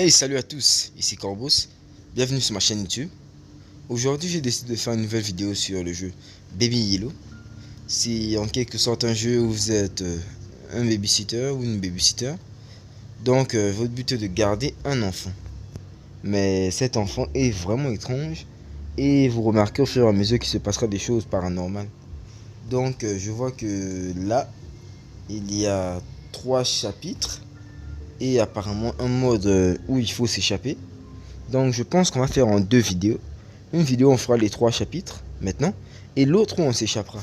Hey, salut à tous, ici Corbus, bienvenue sur ma chaîne YouTube. Aujourd'hui j'ai décidé de faire une nouvelle vidéo sur le jeu Baby Yellow. C'est en quelque sorte un jeu où vous êtes un babysitter ou une babysitter. Donc votre but est de garder un enfant. Mais cet enfant est vraiment étrange et vous remarquez au fur et à mesure qu'il se passera des choses paranormales. Donc je vois que là, il y a 3 chapitres et apparemment un mode où il faut s'échapper. Donc je pense qu'on va faire en 2 vidéos. Une vidéo on fera les 3 chapitres maintenant et l'autre où on s'échappera.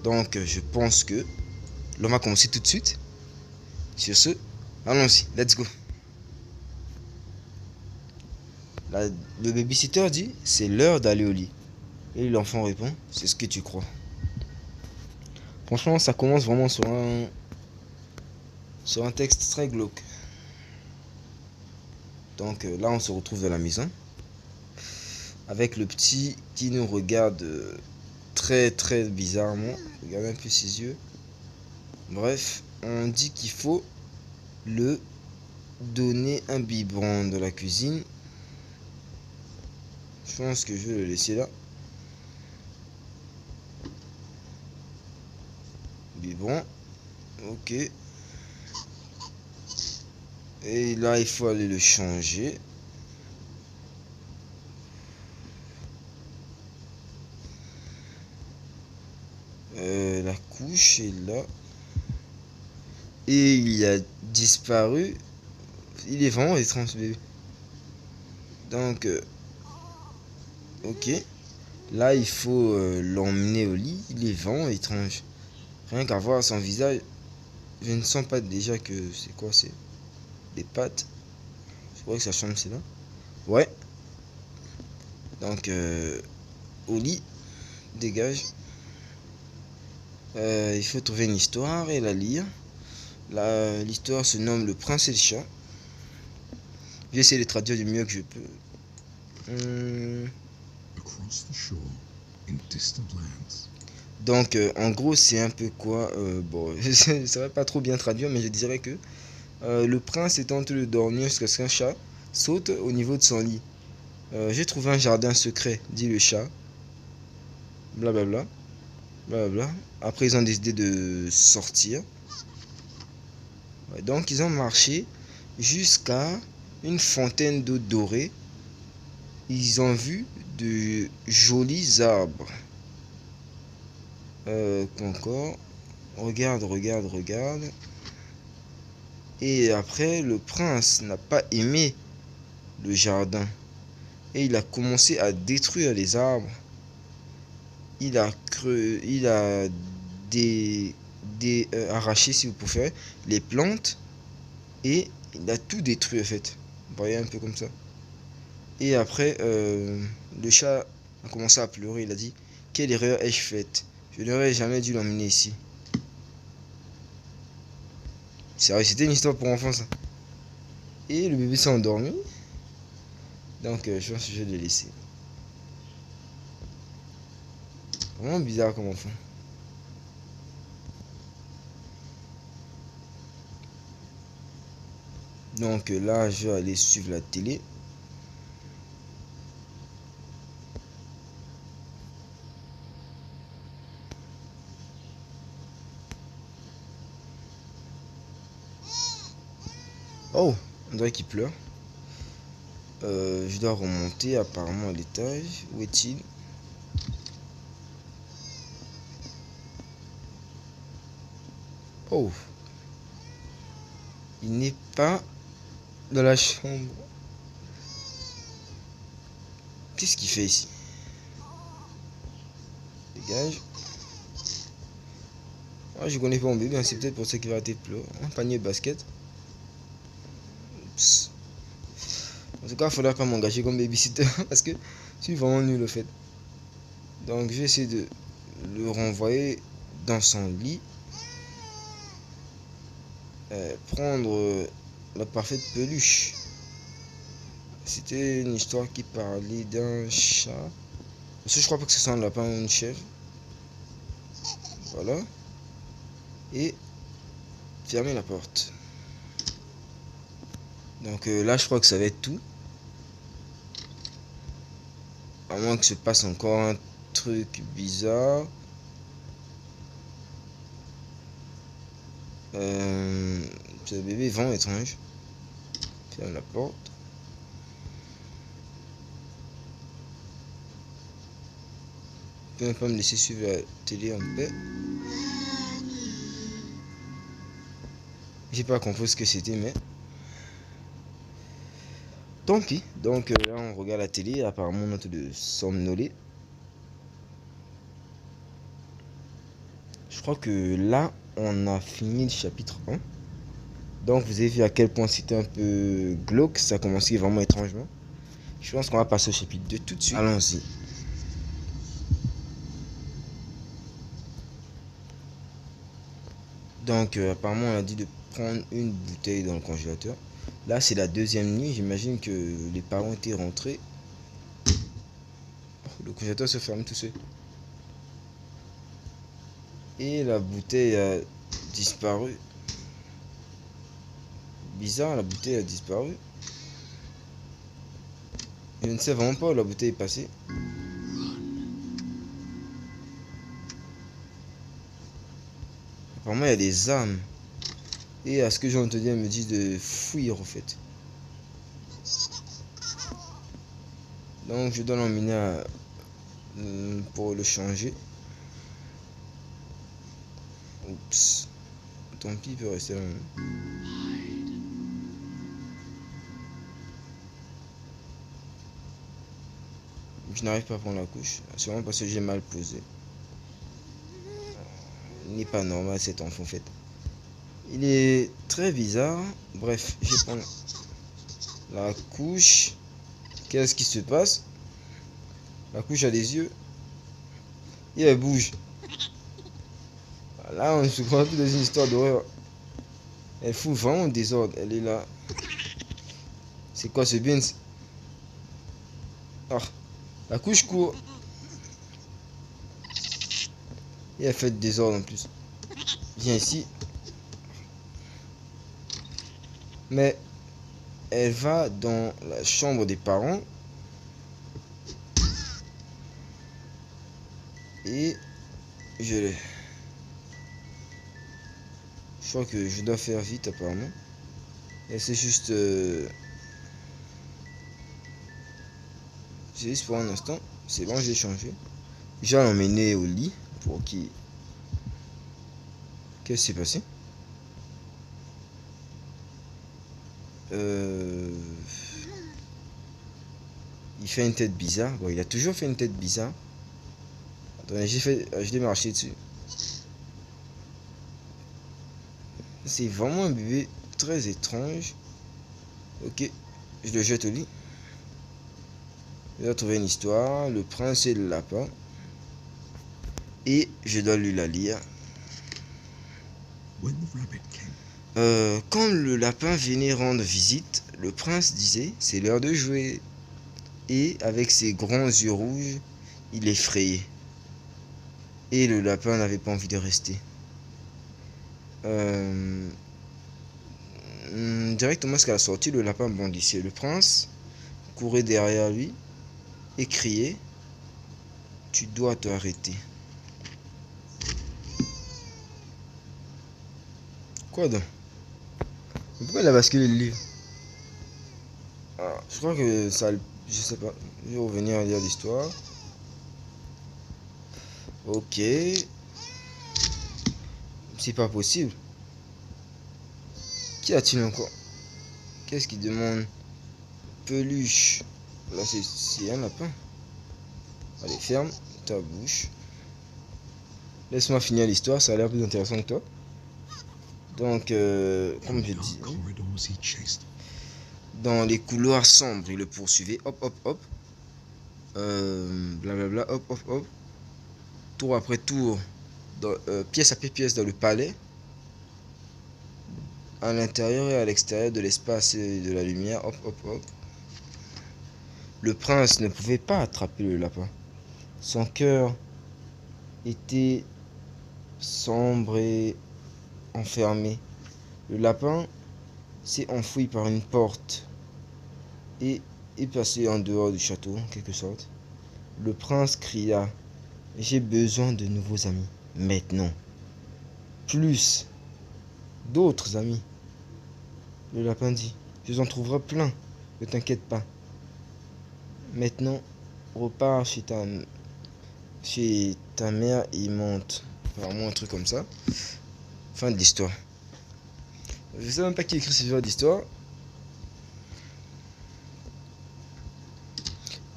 Donc je pense que l'on va commencer tout de suite. Sur ce, allons-y, let's go. Là, le babysitter dit c'est l'heure d'aller au lit. Et l'enfant répond c'est ce que tu crois. Franchement ça commence vraiment sur un texte très glauque. Donc là on se retrouve dans la maison avec le petit qui nous regarde très bizarrement. Regardez un peu ses yeux. Bref, on dit qu'il faut le donner un biberon de la cuisine. Je pense que je vais le laisser là. Biberon. Ok. Et là, il faut aller le changer. La couche est là. Et il a disparu. Il est vraiment étrange, ce bébé. Donc, ok. Là, il faut l'emmener au lit. Il est vraiment étrange. Rien qu'à voir son visage, je ne sens pas déjà que c'est quoi, c'est des pattes. Je crois que sa chambre c'est là. Ouais. Donc, au lit, dégage. Il faut trouver une histoire et la lire. L'histoire se nomme Le Prince et le Chat. Je vais essayer de traduire du mieux que je peux. Donc, en gros, c'est un peu quoi bon, je ne saurais pas trop bien traduire, mais je dirais que le prince est en train de dormir jusqu'à ce qu'un chat saute au niveau de son lit. J'ai trouvé un jardin secret, dit le chat. Blablabla. Blablabla. Après, ils ont décidé de sortir. Ouais, donc, ils ont marché jusqu'à une fontaine d'eau dorée. Ils ont vu de jolis arbres. Encore. Regarde. Et après, le prince n'a pas aimé le jardin. Et il a commencé à détruire les arbres. Il a arraché, si vous préférez, les plantes. Et il a tout détruit en fait. Vous voyez un peu comme ça. Et après, le chat a commencé à pleurer. Il a dit, quelle erreur ai-je faite? Je n'aurais jamais dû l'emmener ici. Sérieux, c'était une histoire pour enfants ça. Et le bébé s'est endormi. Donc je pense que je vais le laisser. Vraiment bizarre comme enfant. Donc là, je vais aller suivre la télé. Oh, on dirait qu'il pleure. Je dois remonter apparemment à l'étage. Où est-il? Oh, il n'est pas dans la chambre. Qu'est-ce qu'il fait ici? Dégage. Ah, je connais pas mon bébé, hein, c'est peut-être pour ça qu'il va arrêter de pleurer. Un panier de basket. Oups. En tout cas, il faudra pas m'engager comme babysitter parce que je suis vraiment nul au fait. Donc, je vais essayer de le renvoyer dans son lit. Prendre la parfaite peluche. C'était une histoire qui parlait d'un chat. Parce que je crois pas que ce soit un lapin ou une chèvre. Voilà. Et fermer la porte. Donc là, je crois que ça va être tout. À moins que se passe encore un truc bizarre. Ce bébé est vraiment étrange. Ferme la porte. Tu peux même pas me laisser suivre la télé en paix. J'ai pas compris ce que c'était, mais tant pis. Donc là, on regarde la télé. Apparemment, on est en train de somnoler. Je crois que là, on a fini le chapitre 1. Donc, vous avez vu à quel point c'était un peu glauque. Ça a commencé vraiment étrangement. Je pense qu'on va passer au chapitre 2 tout de suite. Allons-y. Donc, apparemment, on a dit de prendre une bouteille dans le congélateur. Là, c'est la deuxième nuit. J'imagine que les parents étaient rentrés. Oh, le congélateur se ferme tout seul. Et la bouteille a disparu. Bizarre, la bouteille a disparu. Je ne sais vraiment pas où la bouteille est passée. Apparemment, il y a des armes. Et à ce que j'ai entendu, elle me dit de fuir en fait. Donc, je dois l'emmener pour le changer. Oups. Tant pis, il peut rester là. Je n'arrive pas à prendre la couche. Sûrement parce que j'ai mal posé. Il n'est pas normal cet enfant en fait. Il est très bizarre. Bref, je vais prendre la couche. Qu'est-ce qui se passe? La couche a des yeux. Et elle bouge. Là, on se croit plus dans une histoire d'horreur. Elle fout vraiment le désordre. Elle est là. C'est quoi ce beans? Ah, la couche court. Et elle fait du désordre en plus. Viens ici. Mais elle va dans la chambre des parents. Et je l'ai. Je crois que je dois faire vite apparemment. Et c'est juste... c'est juste pour un instant. C'est bon, j'ai changé. Je vais l'emmener au lit pour qu'il... Qu'est-ce qui s'est passé? Il fait une tête bizarre. Bon, il a toujours fait une tête bizarre. Attendez, je l'ai marché dessus. C'est vraiment un bébé très étrange. Ok, je le jette au lit. Je dois trouver une histoire. Le prince et le lapin. Et je dois lui la lire. Quand le lapin venait rendre visite, le prince disait: c'est l'heure de jouer. Et avec ses grands yeux rouges, il effrayait. Et le lapin n'avait pas envie de rester. Directement jusqu'à la sortie, le lapin bondissait. Le prince courait derrière lui et criait: tu dois t'arrêter. Quoi donc? Pourquoi il a basculé le livre? Ah, je crois que ça... Je sais pas. Je vais revenir à lire l'histoire. Ok. C'est pas possible. Qu'y a-t-il encore? Qu'est-ce qu'il demande? Peluche. Là, c'est un lapin. Allez, ferme ta bouche. Laisse-moi finir l'histoire, ça a l'air plus intéressant que toi. Donc, comme je dis, dans les couloirs sombres, il le poursuivait. Hop, hop, hop. Blablabla, hop, hop, hop. Tour après tour, pièce après pièce dans le palais. À l'intérieur et à l'extérieur de l'espace et de la lumière. Hop, hop, hop. Le prince ne pouvait pas attraper le lapin. Son cœur était sombre et enfermé. Le lapin s'est enfoui par une porte et est passé en dehors du château, en quelque sorte. Le prince cria: j'ai besoin de nouveaux amis, maintenant. Plus d'autres amis. Le lapin dit: je en trouverai plein, ne t'inquiète pas. Maintenant, repars chez ta mère et monte. Vraiment un truc comme ça. Fin de l'histoire. Je sais même pas qui écrit ce genre d'histoire.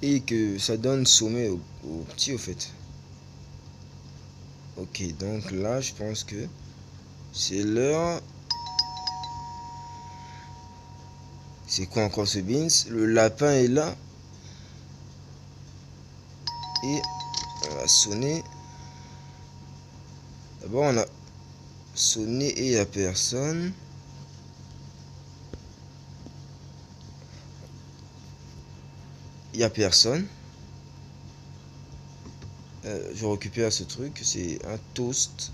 Et que ça donne sommet au petit au fait. Ok, donc là je pense que c'est l'heure. C'est quoi encore ce beans? Le lapin est là. Et on va sonner. D'abord on a sonné et il n'y a personne. Il n'y a personne. Je récupère ce truc. C'est un toast.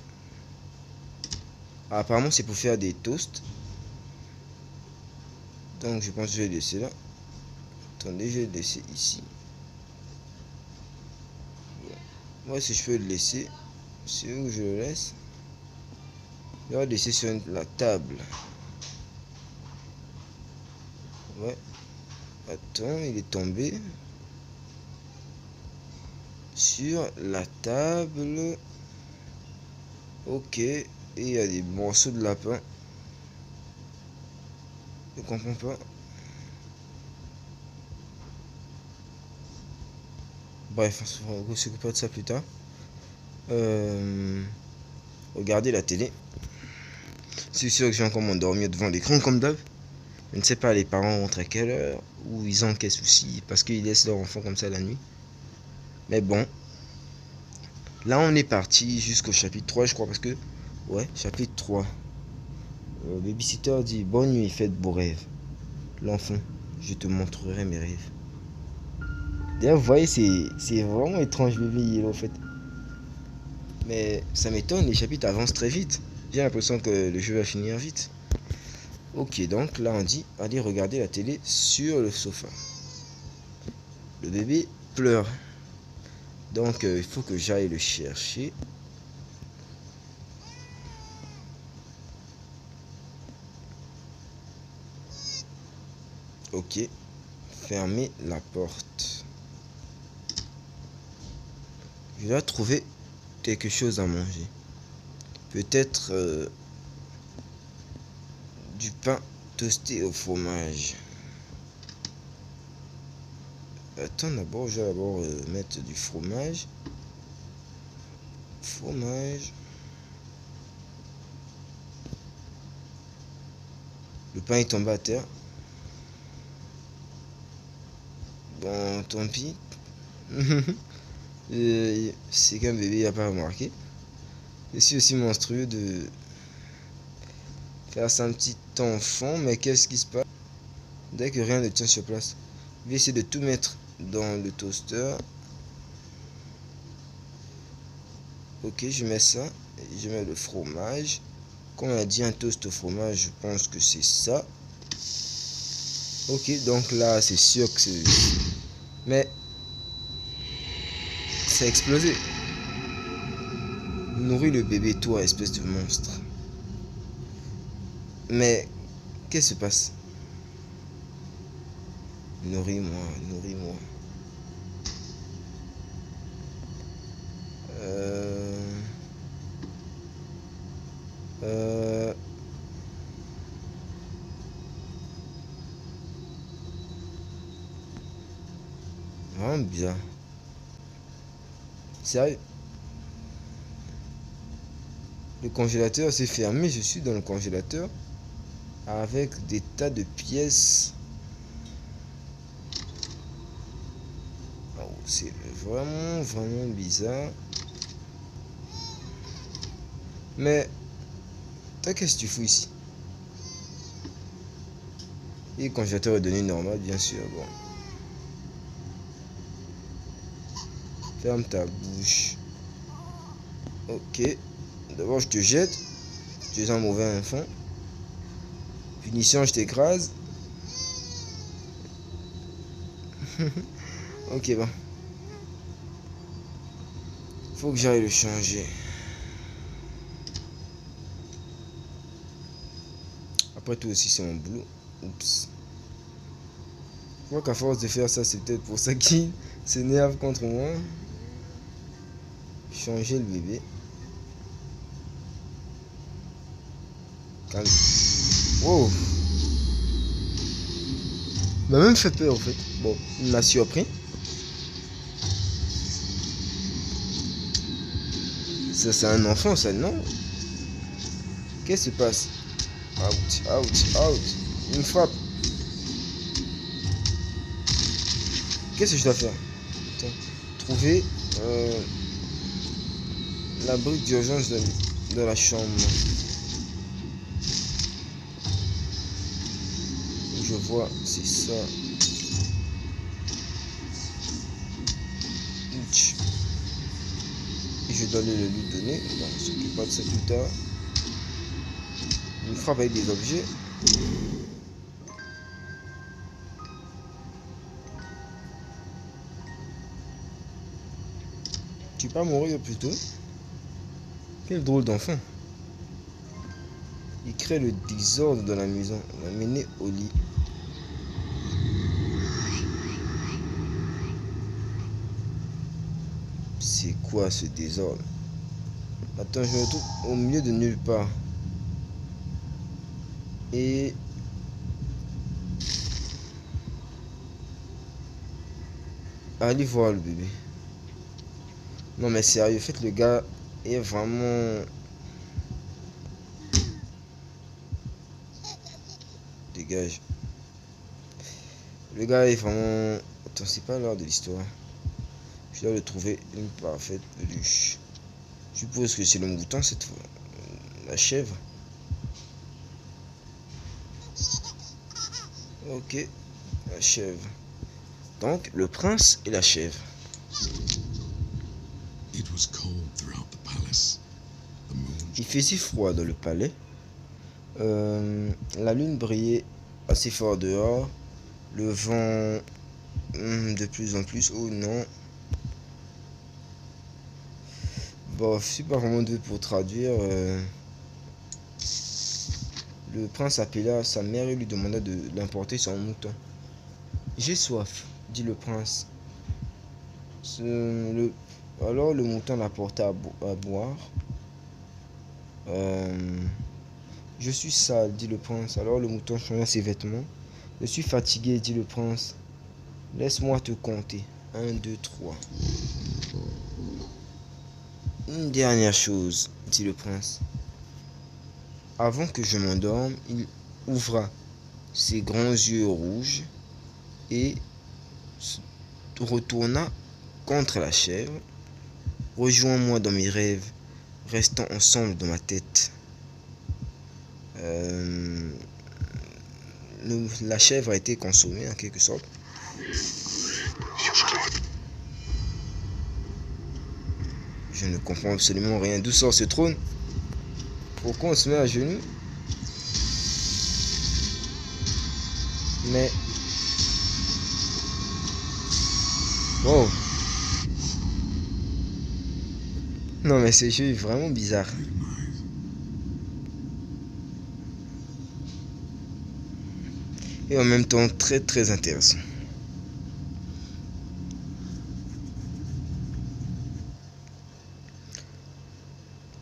Ah, apparemment c'est pour faire des toasts. Donc je pense que je vais le laisser là. Attendez, je vais le laisser ici. Moi si je peux le laisser. C'est où je le laisse? Je vais le laisser sur la table. Ouais. Attends, il est tombé. Sur la table. Ok. Et il y a des morceaux de lapin. Je comprends pas. Bref, on va s'occuper de ça plus tard. Regardez la télé. C'est sûr que j'ai encore m'endormir devant l'écran comme d'hab. Je ne sais pas les parents rentrent à quelle heure. Ou ils ont quel souci. Parce qu'ils laissent leur enfant comme ça la nuit. Mais bon. Là on est parti jusqu'au chapitre 3 je crois. Parce que... Ouais, chapitre 3. Babysitter dit: bonne nuit, faites beaux rêves. L'enfant: je te montrerai mes rêves. D'ailleurs, vous voyez, c'est vraiment étrange, bébé Yellow, en fait. Mais ça m'étonne, les chapitres avancent très vite. J'ai l'impression que le jeu va finir vite. Ok, donc là on dit: allez regarder la télé sur le sofa. Le bébé pleure. Donc il faut que j'aille le chercher. Ok. Fermer la porte. Je dois trouver quelque chose à manger. Peut-être du pain toasté au fromage. Attends, d'abord, je vais d'abord mettre du fromage. Fromage. Le pain est tombé à terre. Bon, tant pis. C'est qu'un bébé n'a pas remarqué. Je suis aussi monstrueux de faire ça un petit enfant. Mais qu'est-ce qui se passe? Dès que rien ne tient sur place. Je vais essayer de tout mettre dans le toaster. Ok, je mets ça. Je mets le fromage. Comme on a dit, un toast au fromage, je pense que c'est ça. Ok, donc là, c'est sûr que c'est... Mais... ça a explosé. Nourris le bébé, toi, espèce de monstre. Mais... qu'est-ce qui se passe? Nourris-moi, nourris-moi. Vraiment bien. Sérieux? Le congélateur s'est fermé, je suis dans le congélateur avec des tas de pièces. Oh, c'est vraiment bizarre. Mais toi, qu'est-ce que tu fous ici? Et le congélateur est devenu normal, bien sûr. Bon. Ferme ta bouche. Ok. D'abord, je te jette. Tu es un mauvais enfant. Punition, je t'écrase. Ok, bon. Faut que j'aille le changer. Après tout aussi, c'est mon boulot. Oups. Je crois qu'à force de faire ça, c'est peut-être pour ça qu'il s'énerve contre moi. Changer le bébé. Calme. Wow. Il m'a même fait peur en fait. Bon, il m'a surpris. Ça, c'est un enfant, ça, non? Qu'est-ce qui se passe? Out, out, out. Il me frappe. Qu'est-ce que je dois faire? Attends. Trouver la brique d'urgence de la chambre. Je vois, c'est ça. Ouch. Et je dois le lui donner. Bon, on s'occupe pas de ça plus tard. Il me frappe avec des objets. Tu peux pas mourir plutôt. Quel drôle d'enfant. Il crée le désordre dans la maison. L'amener au lit. C'est quoi ce désordre? Attends, je me retrouve au milieu de nulle part. Et... allez voir le bébé. Non mais sérieux, en fait le gars est vraiment... Dégage. Le gars est vraiment... Attends, c'est pas l'heure de l'histoire. Je dois le trouver une parfaite peluche. Je suppose que c'est le mouton cette fois. La chèvre. Ok. La chèvre. Donc, le prince et la chèvre. Il faisait froid dans le palais. La lune brillait assez fort dehors. Le vent de plus en plus. Oh non. Bon, je suis pas vraiment doué pour traduire. Le prince appela sa mère et lui demanda de l'importer son mouton. J'ai soif, dit le prince. Alors le mouton l'apporta à boire. Je suis sale, dit le prince. Alors le mouton changea ses vêtements. Je suis fatigué, dit le prince. Laisse-moi te compter. 1, 2, 3. Une dernière chose, dit le prince. Avant que je m'endorme, il ouvra ses grands yeux rouges et retourna contre la chèvre. Rejoins-moi dans mes rêves, restons ensemble dans ma tête. La chèvre a été consommée en quelque sorte. Je ne comprends absolument rien. D'où sort ce trône? Pourquoi on se met à genoux? Mais... wow. Non mais ce jeu est vraiment bizarre. Et en même temps très très intéressant.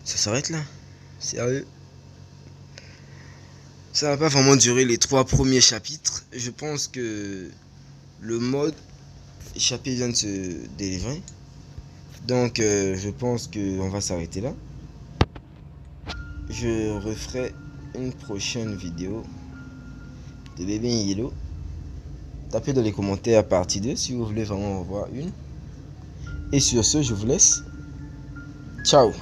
Ça s'arrête là? Sérieux? Ça va pas vraiment durer les 3 premiers chapitres. Je pense que le mode chapitre vient de se délivrer. Donc je pense qu'on va s'arrêter là. Je referai une prochaine vidéo de Baby Yellow. Tapez dans les commentaires partie 2 si vous voulez vraiment en voir une. Et sur ce, je vous laisse. Ciao.